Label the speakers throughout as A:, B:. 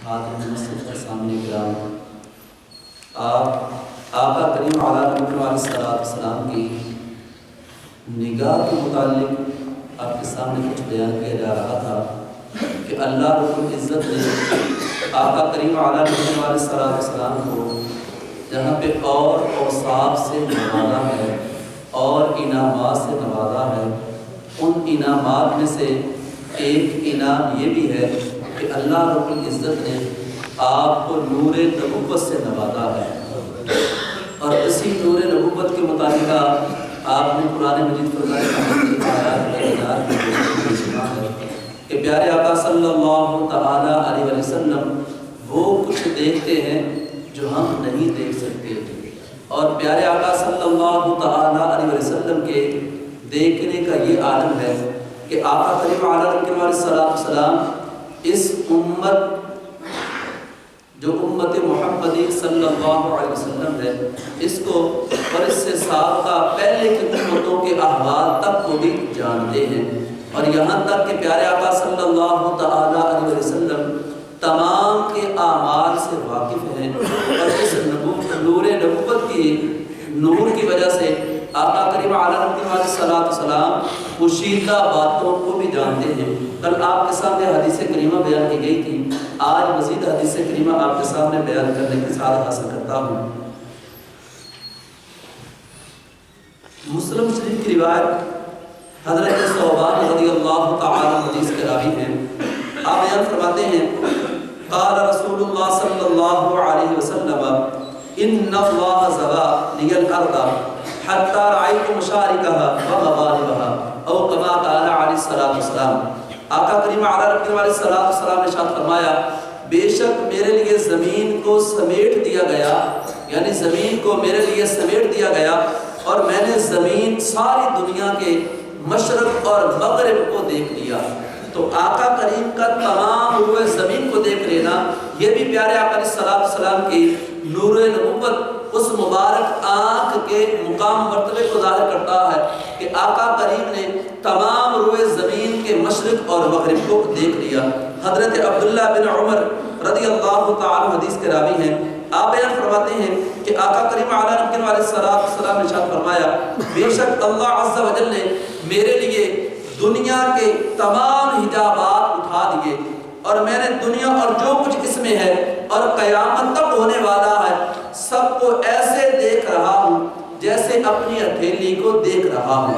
A: حاضر مسجد کے سامنے گرام، آقا کریم علیہ السلام کی نگاہ کے متعلق آپ کے سامنے کچھ بیان کیا جا رہا تھا کہ اللہ رب العزت نے آقا کریم علیہ السلام کو جہاں پہ اور اوصاف سے نوازا ہے اور انعامات سے نوازا ہے، ان انعامات میں سے ایک انعام یہ بھی ہے کہ اللہ رب العزت نے آپ کو نور نبوت سے نوازا ہے، اور اسی نور نبوت کے مطابق آپ نے قرآن مجید فرمایا کہ پیارے آقا صلی اللہ تعالیٰ علیہ وسلم وہ کچھ دیکھتے ہیں جو ہم نہیں دیکھ سکتے، اور پیارے آقا صلی اللہ تعالیٰ علیہ وسلم کے دیکھنے کا یہ عالم ہے کہ آقا کریم علیہ السلام اس امت جو امت محمدی صلی اللہ علیہ وسلم ہے اس کو اور اس سے سابقہ پہلے کی امتوں کے احوال تک کو بھی جانتے ہیں، اور یہاں تک کہ پیارے آقا صلی اللہ تعالیٰ علیہ وسلم تمام کے اعمال سے واقف ہیں، اور اس نور نبوت کی نور کی وجہ سے آقا کریم علیہ السلام پوشیدہ باتوں کو بھی جانتے ہیں۔ کل آپ کے سامنے حدیث کریمہ بیان کی گئی تھی، آج مزید حدیث کریمہ آپ کے سامنے بیان کرنے کی سعادت حاصل کرتا ہوں۔ مسلم شریف کی روایت حضرت ثوبان رضی اللہ تعالی حدیث کے راوی ہیں، آپ بیان فرماتے ہیں قال رسول اللہ صلی اللہ علیہ وسلم ان اللہ زوا لی الارض حتی رأیت مشارکها ومغاربها او کما قال علیہ السلام۔ آقا کریم علیہ السلام نے ارشاد فرمایا بے شک میرے لیے زمین کو سمیٹ دیا گیا، یعنی زمین کو میرے لیے سمیٹ دیا گیا، اور میں نے زمین ساری دنیا کے مشرق اور مغرب کو دیکھ لیا۔ تو آقا کریم کا تمام ہوئے زمین کو دیکھ لینا یہ بھی پیارے آقا علیہ السلام کی نور نبوت اس مبارک آنکھ کے مقام مرتبے کو ظاہر کرتا ہے کہ آقا کریم نے تمام روئے زمین کے مشرق اور مغرب کو دیکھ لیا۔ حضرت عبداللہ بن عمر رضی اللہ تعالی حدیث کے راوی ہیں، آپ بیان فرماتے ہیں کہ آقا کریم علیہ السلام نے ارشاد فرمایا بے شک اللہ عز و جل نے میرے لیے دنیا کے تمام حجابات اٹھا دیے، اور میں نے دنیا اور جو کچھ اس میں ہے اور قیامت تک ہونے والا ہے سب کو ایسے دیکھ رہا ہوں جیسے اپنی ہتھیلی کو دیکھ رہا ہوں۔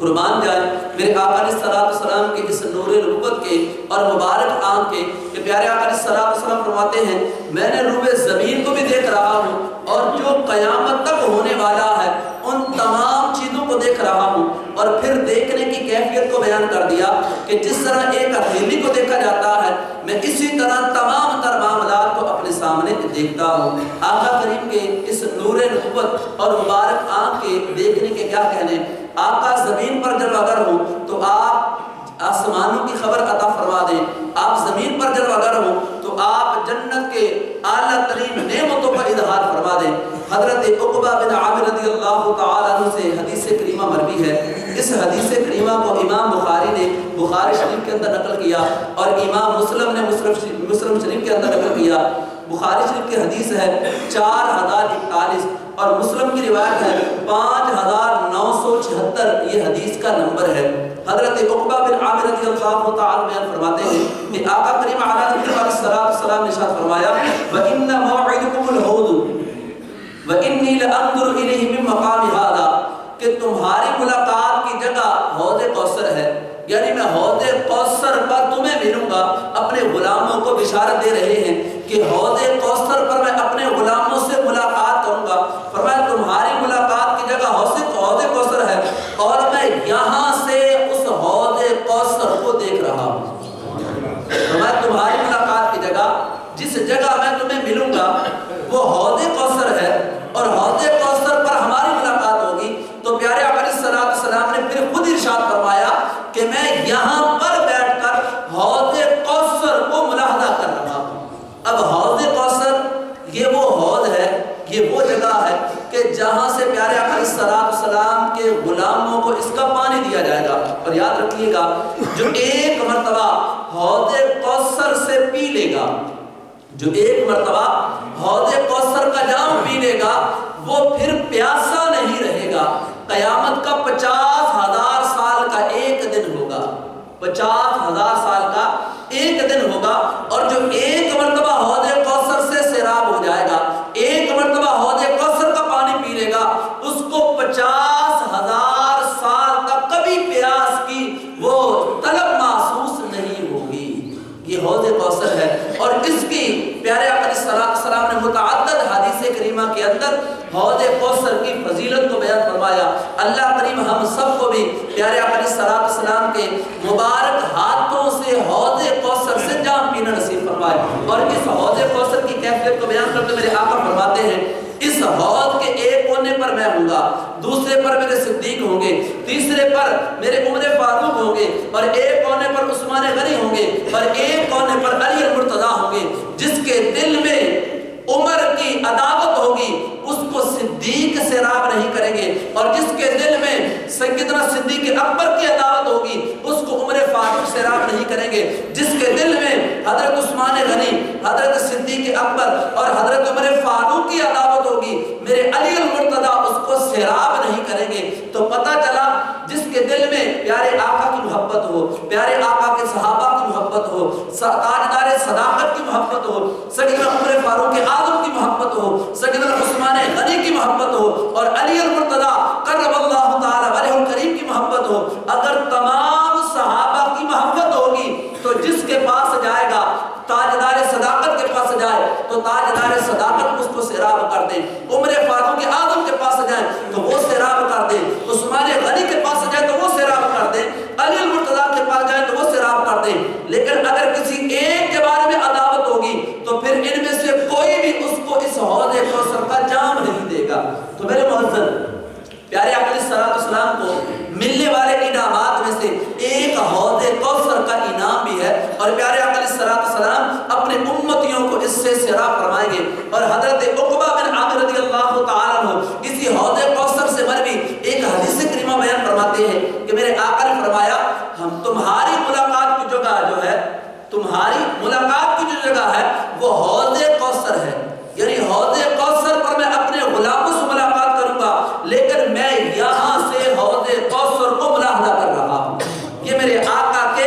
A: قربان جائے میرے آقا علیہ السلام کے اس نور نبوت کے اور مبارک آنکھ کے کہ پیارے آقا علیہ السلام فرماتے ہیں میں نے روئے زمین کو بھی دیکھ رہا ہوں اور جو قیامت تک ہونے والا ہے ان تمام چیزوں کو دیکھ رہا ہوں، اور پھر دیکھنے کی کیفیت کو بیان کر دیا کہ جس طرح ایک ہتھیلی کو دیکھا جاتا ہے میں اسی طرح تمام تر معاملات کو اپنے سامنے دیکھتا ہوں۔ آقا کریم کے اس نور نبوت اور مبارک آنکھ کے دیکھنے کے کیا کہنے، آقا زمین پر جب اگر ہوں تو آپ آسمانوں کی خبر عطا فرما دیں، آپ زمین پر جب اگر ہوں تو آپ جنت کے اعلیٰ ترین نعمتوں کا اظہار فرما دیں۔ حضرت عقبہ بن عامر رضی اللہ تعالیٰ عنہ سے حدیث کریمہ مروی ہے، اس حدیث کریمہ کو امام بخاری نے بخاری شریف کے اندر نقل کیا، اور امام مسلم نے مسلم شریف کے اندر نقل کیا۔ بخاری شریف کی حدیث ہے 4041 اور مسلم کی روایت ہے 5976، یہ حدیث کا نمبر ہے۔ حضرت عقبہ بن عامر رضی اللہ تعالیٰ بیان فرماتے ہیں کہ آقا کریم علیہ السلام نے ارشاد فرمایا وَإِنَّ مَوْعِدُكُمُ الْحَوْضُ وَإِنِّي لَأَنظُرُ إِلَيْهِ مِن مَّقَامِ هَٰذَا، کہ تمہاری ملاقات کی جگہ حوض کوثر ہے، یعنی میں حوض کوثر پر تمہیں ملوں گا۔ اپنے غلاموں کو بشارت دے رہے ہیں کہ حوض کوثر پر میں اپنے غلاموں سے ملاقات کروں گا۔ فرمایا تمہاری ملاقات کی جگہ حوض کوثر ہے، اور میں یہاں سے اس حوض کوثر کو دیکھ رہا ہوں۔ فرمایا تمہاری ملاقات کی جگہ، جس جگہ میں تمہیں ملوں گا وہ حوض کوثر ہے، اور حوض کوثر پر ہماری ملاقات ہوگی۔ تو پیارے آقا علیہ السلام نے پھر خود ارشاد فرمایا کہ میں یہاں پر بیٹھ کر حوض کوثر کو ملاحظہ کر رہا ہوں۔ اب حوض کوثر یہ وہ حوض ہے، یہ وہ جگہ ہے کہ جہاں سے پیارے آقا علیہ السلام کے غلاموں کو اس کا پانی دیا جائے گا۔ اور یاد رکھیے گا جو ایک مرتبہ حوض کوثر سے پی لے گا، جو ایک مرتبہ حوض کوثر کا جام پی لے گا وہ پھر پیاسا نہیں رہے گا. قیامت کا 50,000 سال کا ایک دن ہوگا. 50,000 سال کا ایک دن ہوگا. اور جو ایک مرتبہ حوض کوثر سے سیراب ہو جائے گا, ایک مرتبہ حوض کوثر کا پانی پی لے گا, اس کو 50,000 سال تک کبھی پیاس کی وہ طلب محسوس نہیں ہوگی. یہ حوض کوثر ہے. اور اس کی پیارے آقا علیہ السلام نے متعدد حدیث کریمہ کے اندر حوض کوثر کی فضیلت کو بیان فرمایا. اللہ کریم ہم سب کو بھی پیارے آقا علیہ السلام کے مبارک ہاتھوں سے حوض کوثر سے جام پینا نصیب فرمائے. اور اس حوض کوثر کی کیفیت کو بیان کرتے میرے آقا فرماتے ہیں, اس حوض کے ایک کونے پر میں ہوں گا, دوسرے پر میرے صدیق ہوں گے, تیسرے پر میرے عمر فاروق ہوں گے, اور ایک کونے پر عثمان غنی ہوں گے, اور ایک کونے پر علی المرتضیٰ ہوں گے. جس کے دل میں عمر کی عداوت ہوگی اس کو صدیق سے راب نہیں کریں گے, اور جس کے دل میں سیدنا صدیق اکبر کی عداوت ہوگی اس کو عمر فاروق سے راب نہیں کریں گے. جس کے دل میں حضرت عثمان غنی, حضرت صدیق اکبر اور حضرت عمر فاروق کی عداوت ہوگی میرے علی المرتضیٰ اس کو سیراب نہیں کریں گے. تو پتہ چلا جس کے دل میں پیارے آقا کی محبت ہو, پیارے آقا کے صحابہ کی محبت ہو, تاجدار صداقت کی محبت ہو, سیدنا عمر فاروق اعظم کی محبت ہو, سیدنا عثمان غنی کی محبت ہو, اور علی المرتضیٰ کرم اللہ تعالی وجہ الکریم کی محبت ہو, اگر تمام صحابہ کی محبت ہوگی تو جس کے پاس جائے گا تاجدار صداقت کے پاس جائے تو تاجدار صداقت اس کو سیراب کر دے. عمر فاروق اعظم کے پاس جائے تو وہ سیراب کر دے. عثمان غنی کے پاس جائے تو وہ سیراب کر دے. علی المرتضیٰ کے پاس جائے تو وہ سیراب کر دے. لیکن اگر کسی ایک کے بارے میں عداوت ہوگی تو پھر ان میں سے کوئی بھی اس کو اس حوض کوثر کا جام نہیں دے گا. تو میرے معزز پیارے آقا علیہ السلام کو ملنے والے انعامات میں سے ایک حوض کوثر کا انعام بھی ہے, اور پیارے آقا علیہ السلام اپنے امتیوں کو اس سے سیراب فرمائیں گے. اور حضرت عقبہ بن عامر رضی اللہ تعالیٰ عنہ اسی حوض کوثر سے مروی ایک حدیث کریمہ بیان فرماتے ہیں کہ میرے آقا نے فرمایا ہم تمہاری ملاقات کی جگہ جو ہے, تمہاری ملاقات کی جو جگہ ہے وہ حوض کوثر ہے. یعنی حوض کوثر پر میں اپنے غلاموں سے ملاقات کروں گا, لیکن میں یہاں سے حوض کوثر کو ملاحظہ کر رہا ہوں. یہ میرے آقا کے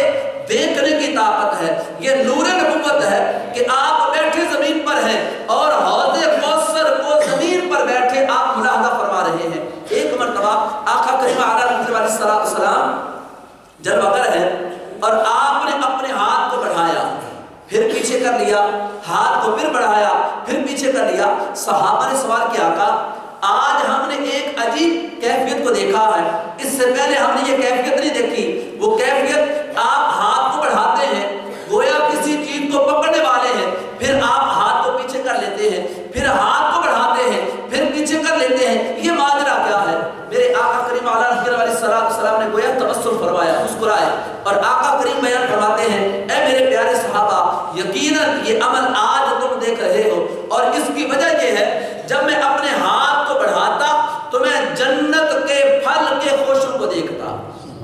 A: دیکھنے کی طاقت ہے, یہ نور نبوت ہے کہ آپ بیٹھے زمین پر ہیں اور حوض کوثر کو زمین پر بیٹھے آپ ملاحظہ فرما رہے ہیں. ایک مرتبہ آقا کریم علیہ السلام جلوہ گر ہے اور آپ نے اپنے ہاتھ کو بڑھایا, پھر پیچھے کر لیا, ہاتھ کو پھر بڑھایا, پھر پیچھے کر لیا. صحابہ نے سوال کیا آقا آج ہم نے ایک عجیب کیفیت کو دیکھا ہے, اس سے پہلے ہم نے یہ کیفیت نہیں دیکھی. وہ کیفیت آپ ہاتھ کو بڑھاتے ہیں گویا کسی چیز کو پکڑنے والے ہیں, پھر آپ ہاتھ کو پیچھے کر لیتے ہیں, پھر ہاتھ کو بڑھاتے ہیں, پھر پیچھے کر لیتے ہیں. یہ ماجرا کیا ہے؟ میرے آقا کریم علیہ السلام نے گویا تبسم فرمایا, مسکرائے, اور آقا کریم بیان فرماتے ہیں اے میرے پیارے صحابہ یقیناً یہ عمل آج تم دیکھ رہے ہو, اور اس کی وجہ یہ ہے جب میں اپنے ہاتھ کو بڑھاتا تو میں جنت کے پھل کے خوشبو کو دیکھتا,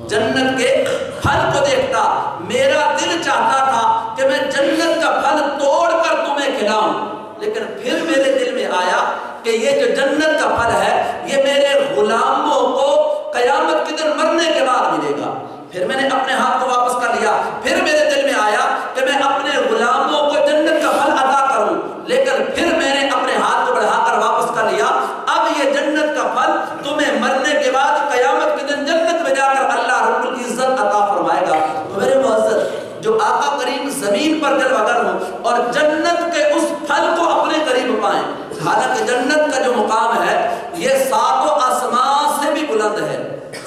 A: جنت کے پھل کو دیکھتا. میرا دل چاہتا تھا کہ میں جنت کا پھل توڑ کر تمہیں کھلاؤں, لیکن پھر میرے دل میں آیا کہ یہ جو جنت کا پھل ہے یہ میرے غلاموں کو قیامت کے دن مرنے کے بعد ملے گا. پھر میں نے اپنے ہاتھ کو واپس کر لیا, پھر میرے دل میں آیا کہ میں اپنے غلاموں کو جنت کا پھل عطا کروں, لیکن پھر میں نے اپنے ہاتھ کو بڑھا کر واپس کر لیا. اب یہ جنت کا پھل تمہیں مرنے کے بعد قیامت کے دن جنت میں جا کر اللہ رب العزت عطا فرمائے گا. تو میرے معزز جو آقا کریم زمین پر جلوہ گر ہوں اور جنت کے اس پھل کو اپنے قریب پائیں, حالانکہ جنت کا جو مقام ہے یہ ساتوں آسمان سے بھی بلند ہے,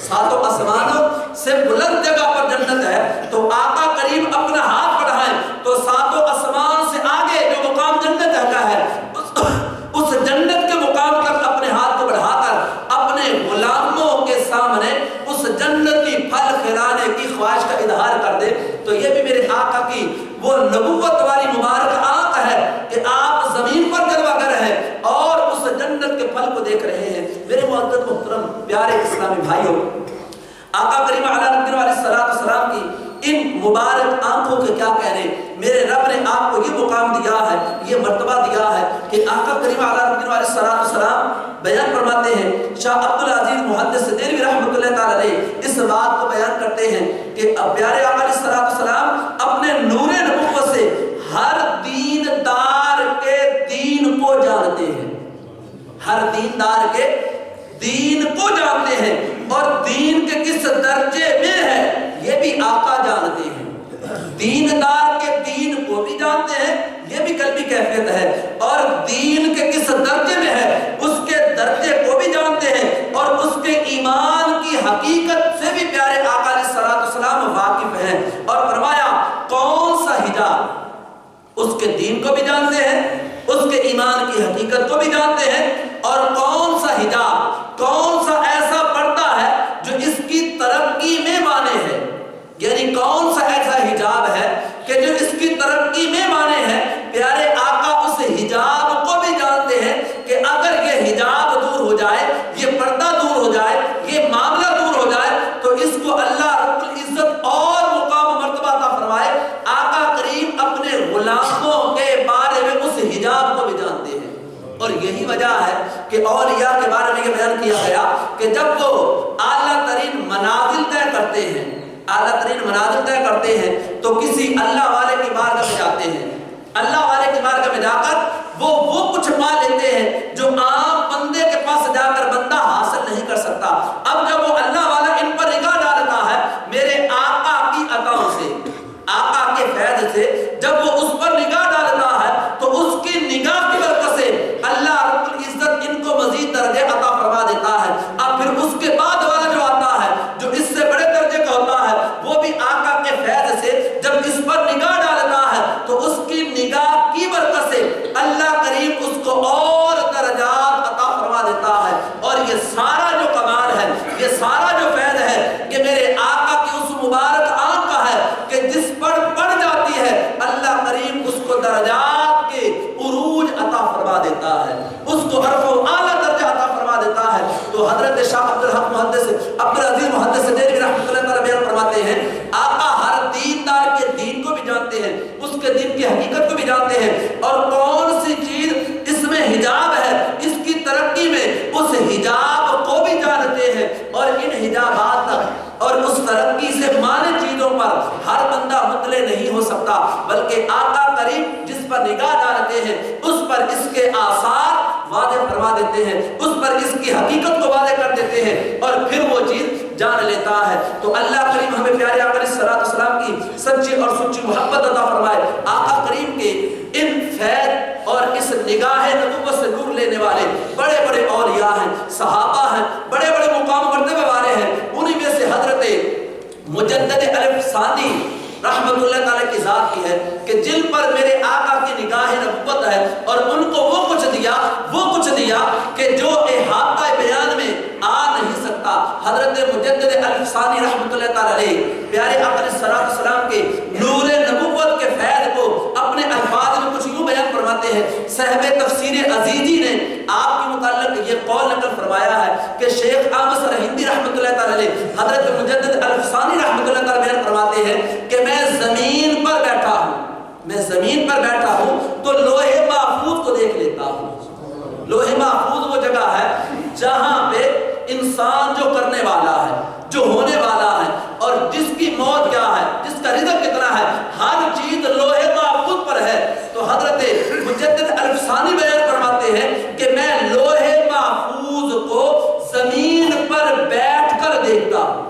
A: ساتوں آسمانوں سے بلند جگہ پر جنت ہے. تو آقا کریم اپنا ہاتھ بڑھائیں تو ساتوں آسمان سے آگے جو مقام جنت کا ہے اس جنت کے مقام تک اپنے ہاتھ کو بڑھا کر اپنے غلاموں کے سامنے اس جنتی پھل کھلانے کی خواہش کا اظہار کر دے. تو یہ بھی میرے آقا کی وہ نبوت والی مبارک آنکھ ہے کہ آپ زمین پر جلوہ گر ہیں اور اس جنت کے پھل کو دیکھ رہے ہیں. میرے معزز محترم پیارے اسلامی بھائیوں, آقا کریم علیہ السلام کی ان مبارک آنکھوں کے کیا کہنے, میرے رب نے آپ کو یہ مقام دیا ہے یہ مرتبہ دیا ہے کہ آقا کریم علیہ السلام بیان فرماتے ہیں. شاہ عبدالعزیز محدث دہلوی رحمۃ اللہ تعالی علیہ اس بات کو بیان کرتے ہیں کہ پیارے آقا علیہ السلام اپنے نور نبوت سے ہر دیندار کے دین کو جانتے ہیں. ہر دیندار کے دین کو جانتے ہیں اور دین کے کس درجے میں ہے یہ بھی آقا جانتے ہیں. دیندار کے دین کو بھی جانتے ہیں, یہ بھی قلبی کیفیت ہے, اور دین کے کس درجے میں ہے اس کے درجے کو بھی جانتے ہیں, اور اس کے ایمان کی حقیقت سے بھی پیارے آقا علیہ السلام واقف ہیں. اور فرمایا کون سا حجاب, اس کے دین کو بھی جانتے ہیں, اس کے ایمان کی حقیقت کو بھی جانتے ہیں, اور کون سا حجاب, کون سا ایسا پردہ ہے جو اس کی ترقی میں مانے ہے, یعنی کون سا ایسا حجاب ہے کہ جو اس کی ترقی میں مانے ہے. پیارے آقا اس حجاب کو بھی جانتے ہیں کہ اگر یہ حجاب دور ہو جائے, یہ پردہ دور ہو جائے, یہ معاملہ دور ہو جائے تو اس کو اللہ رب العزت اور مقام و مرتبہ عطا فرمائے. آقا کریم اپنے غلاموں کے بارے میں اس حجاب کو بھی جانتے ہیں. اور یہی وجہ ہے کہ اولیاء کے بارے میں یہ بیان کیا گیا کہ جب وہ اعلیٰ ترین منازل طے کرتے ہیں, اعلیٰ ترین منازل طے کرتے ہیں تو کسی اللہ والے کی بارگاہ میں جاتے ہیں. اللہ والے کی بارگاہ میں جا کر وہ کچھ پا لیتے ہیں جو عام بندے کے پاس جا کر بندہ حاصل نہیں کر سکتا. اب جب وہ اللہ والا ان پر نگاہ ڈالتا ہے میرے آقا کی عطاؤں سے, آقا کے فیض سے, جب وہ اس پر نگاہ ڈالتا ہے تو اس کی نگاہ کی برکت سے اللہ رب العزت ان کو مزید درجے عطا فرما دیتا ہے. اب پھر اس کے بعد والا جو آتا ہے جو اس سے بڑے درجے کا ہوتا ہے وہ بھی آقا کے فیض سے جب اس پر نگاہ ڈالتا ہے تو اس کی نگاہ کی برکت سے اللہ کریم اس کو اور درجات عطا فرما دیتا ہے. اور یہ سارا جو کمال ہے, یہ سارا جو فیض ہے کہ میرے آقا کی اس مبارک آنکھ کا ہے کہ جس پر پڑ جاتی ہے اللہ کریم اس کو درجات کے عروج عطا فرما دیتا ہے, اس کو عرف و اعلیٰ درجہ عطا فرما دیتا ہے. تو حضرت شاہ عبدالحق محدث عبدالعزیز محدث دہلوی رحمۃ اللہ تعالی بیان فرماتے ہیں آقا ہر دیندار کے دین کو بھی جانتے ہیں, اس کے دین کی حقیقت کو بھی جانتے ہیں, اور کون سی چیز اس میں حجاب ہے اس کی ترقی میں اس حجاب کو بھی جانتے ہیں. اور ان حجابات تک اور اس ترقی سے مانے چیزوں پر ہر بندہ مطلع نہیں ہو سکتا, بلکہ آقا کریم جس پر نگاہ ڈالتے ہیں اس پر اس کے آثار واضح فرما دیتے ہیں, اس پر اس کی حقیقت کو واضح کر دیتے ہیں, اور پھر وہ چیز جان لیتا ہے. تو اللہ کریم ہمیں پیارے آقا علیہ السلام کی سچی اور سچی محبت عطا فرمائے. آقا کریم کے ان فیض اور اس نگاہ نبوت سے نور لینے والے بڑے بڑے اولیاء ہیں, صحابہ ہیں, بڑے بڑے مقام مرتبے والے ہیں. انہی میں سے حضرت مجدد الف ثانی رحمت اللہ تعالی کی ذات کی ہے کہ جن پر میرے آقا کی نگاہ نبوت ہے, اور ان کو وہ کچھ دیا کہ جو احاطہ بیان میں آ نہیں سکتا. حضرت مجدد الف ثانی رحمت اللہ تعالی علیہ پیارے آقا علیہ السلام کے نور نبوت کے فیض کو اپنے الفاظ میں کچھ یوں بیان فرماتے ہیں. صاحب تفسیر عزیزی نے آپ کے متعلق یہ قول نقل فرمایا ہے کہ شیخ احمد سرہندی رحمت اللہ تعالی علیہ حضرت مجدد الف ثانی رحمت اللہ تعالی بیان فرماتے ہیں کہ میں زمین پر بیٹھا ہوں تو لوح محفوظ کو دیکھ لیتا ہوں. لوح محفوظ وہ جگہ ہے جہاں پہ انسان جو کرنے والا ہے, جو ہونے والا ہے, اور جس کی موت کیا ہے, جس کا رزق کتنا ہے, ہر چیز لوح محفوظ پر ہے. تو حضرت مجدد الف ثانی بیان فرماتے ہیں کہ میں لوح محفوظ کو زمین پر بیٹھ کر دیکھتا ہوں.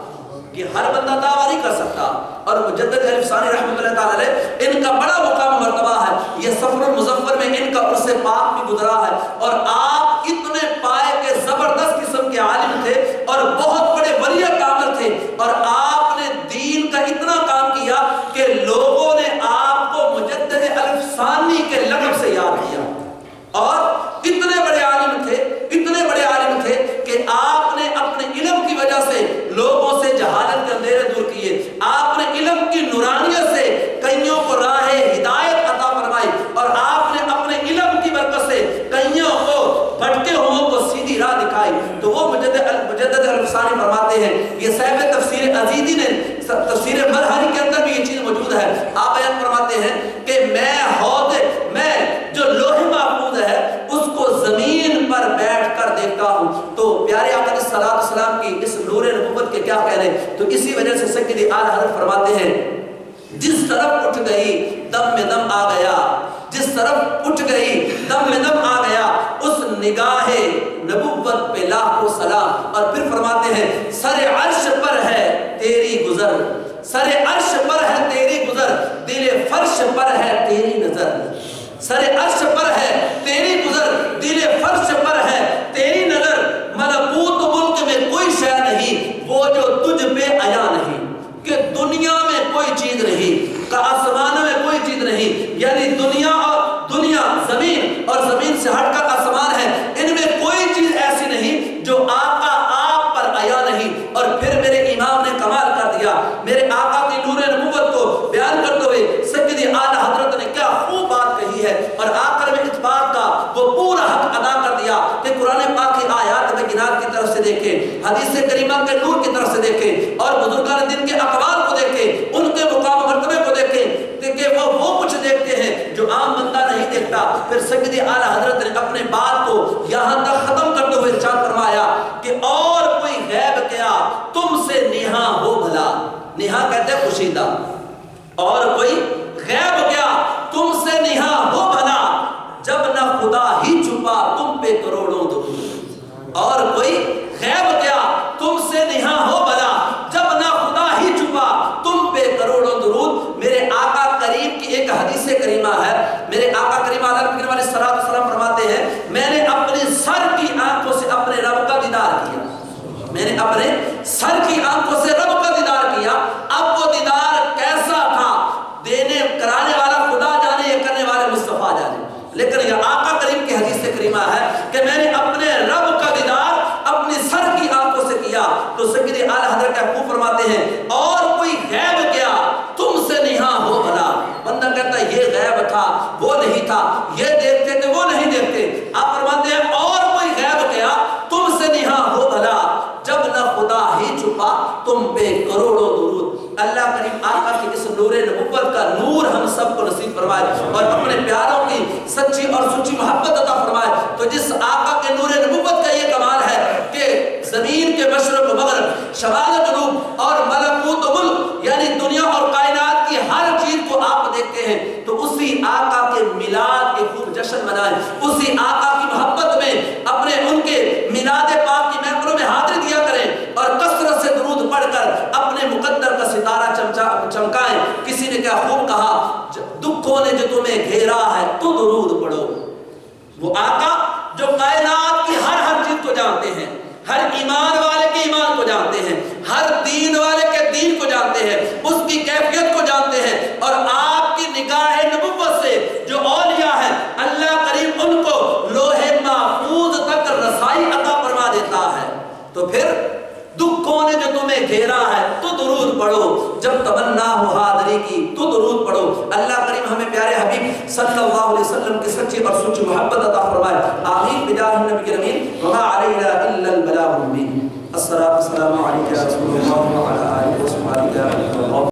A: یہ ہر بندہ دعویٰ نہیں کر سکتا, اور مجدد الف ثانی رحمۃ اللہ تعالی علیہ ان کا بڑا مقام مرتبہ ہے. یہ سفر المظفر میں ان کا عرص پاک بھی گزرا ہے, اور آپ اتنے پائے کے زبردست قسم کے عالم تھے اور بہت بڑے ولی کامل تھے, اور آپ نے دین کا اتنا کام کیا کہ لوگوں نے آپ کو مجدد الف ثانی کے لقب سے یاد کیا. اور اتنے بڑے عالم تھے کہ آپ نے اپنے علم کی وجہ سے لوگوں سے جہالت کے اندھیرے دور کیے. آپ نے علم کی نورانیت سے کئیوں کو راہ ہدایت عطا فرمائی, اور آپ نے اپنے علم کی برکت سے کئیوں کو بھٹکے ہوئوں کو سیدھی راہ دکھائی. تو وہ مجدد الف ثانی فرماتے ہیں, یہ صاحب تفسیر عزیزی نے تفسیر مرحری کے اندر بھی یہ چیز موجود ہے. آپ بیان فرماتے ہیں کہ میں تو اسی وجہ سے سیدی اعلیٰ حضرت فرماتے ہیں جس طرف اٹھ گئی دم میں دم آ گیا، جس طرف اٹھ گئی دم میں دم آ گیا، اس نگاہ نبوت پہ لاکھوں سلام۔ اور پھر فرماتے ہیں سر عرش پر ہے تیری گزر، سر عرش پر ہے تیری گزر، دل فرش پر ہے تیری نظر، سر عرش پر ہے تیری گزر، دل فرش پر ہے تیری نظر، ملکوت ملک میں کوئی شے نہیں وہ جو تجھ پہ آیا نہیں، کہ دنیا میں کوئی چیز نہیں، کہ آسمان میں کوئی چیز نہیں، یعنی دنیا زمین اور زمین سے ہٹ کر آسمان ہے، ان میں کوئی چیز ایسی نہیں جو آقا آپ پر آیا نہیں۔ اور پھر میرے امام نے کمال کر دیا، میرے آقا کی نور نبوت کو بیان کرتے ہوئے سیدی اعلیٰ حضرت نے کیا خوب بات کہی ہے، اور آخر میں اس بات کا وہ پورا حق ادا کر دیا کہ قرآن پاک کی آیات بینات کی طرف سے دیکھیں، حدیث کریمہ کے نور کی طرف سے دیکھیں، اور بزرگان دین کے اقوال کو دیکھیں، ان کے مقام مرتبے کو دیکھیں کہ وہ کچھ دیکھتے ہیں جو عام بندہ نہیں دیکھتا۔ پھر سیدی اعلیٰ حضرت نے اپنے بات کو یہاں تک ختم کرتے ہوئے ارشاد فرمایا کہ اور کوئی غیب کیا تم سے نہاں ہو بھلا، نہاں کہتے ہیں پوشیدہ، اور کوئی غیب کیا تم سے نہاں ہو بھلا، جب نہ خدا ہی چھپا تم پہ کروڑوں درود، اور کوئی غیب کیا تم سے نہاں ہو بھلا، جب نہ خدا ہی چھپا تم پہ کروڑوں درود۔ میرے آقا کریم کی ایک حدیث کریمہ ہے، میرے آقا کریم علیہ السلام فرماتے ہیں میں نے اپنے سر کی آنکھوں سے اپنے رب کا دیدار کیا، میں نے اپنے سر کی آنکھوں سے رب کا دیدار کیا۔ اب وہ دیدار کیسا تھا دینے کرانے والا خدا جانے، یہ کرنے والے مصطفیٰ جانے، لیکن یہ آقا کریم کی حدیث کریمہ ہے کہ میں نے اپنے رب کا دیدار اپنی سر کی آنکھوں سے کیا۔ تو سیدی اعلیٰ حضرت کا خوب فرماتے ہیں اور کوئی غیب کیا تم سے نہاں ہو بھلا، بندہ کہتا ہے یہ غیب تھا وہ نہیں تھا، یہ دیکھتے تھے وہ نہیں دیکھتے، آپ فرماتے ہیں اور کوئی غیب کیا تم سے نہاں ہو بھلا، جب نہ خدا ہی چھپا تم پہ کروڑوں درود۔ اللہ کریم آقا کی اس نور نبوت کا نور ہم سب کو نصیب فرمائے، اور اپنے پیاروں کی سچی اور سچی محبت عطا فرمائے۔ تو جس آقا کے نور نبوت کا یہ کمال ہے کہ زمین کے مشرق و مغرب، شمال و جنوب اور ملکوت و ملک، یعنی دنیا اور کائنات کی ہر چیز کو آپ دیکھتے ہیں، تو اسی آقا کے میلاد کے خوب جشن منائیں، اسی آقا کی محبت میں اپنے ان کے میلاد پاک کی محفلوں میں حاضری دیا کریں، اور کثرت سے درود پڑھ کر اپنے مقدر کا ستارہ چمکائیں۔ کسی نے کیا خوب کہا، دکھوں نے جو تمہیں گھیرا ہے تو درود پڑھو۔ وہ آقا جو کائنات کی ہر چیز کو جانتے ہیں، ہر ایمان والے کے ایمان کو جانتے ہیں، ہر دین والے کے دین کو جانتے ہیں، اس کی کیفیت کو جانتے ہیں، اور آپ کی نگاہ نبوت سے جو اولیاء ہیں اللہ کریم ان کو لوح محفوظ تک رسائی عطا فرما دیتا ہے۔ تو پھر دکھوں نے جو تمہیں گھیرا ہے تو درود پڑھو، جب تمنا ہو حاضری کی تو درود پڑھو۔ اللہ کریم ہمیں پیارے حبیب صلی اللہ علیہ وسلم کی سچی اور سچی محبت عطا فرمائے، آمین بجاہ النبی الامین، وما علینا الا البلاغ المبین۔ الصلاۃ والسلام علیک یا رسول اللہ وعلی آلہ وصحبہ۔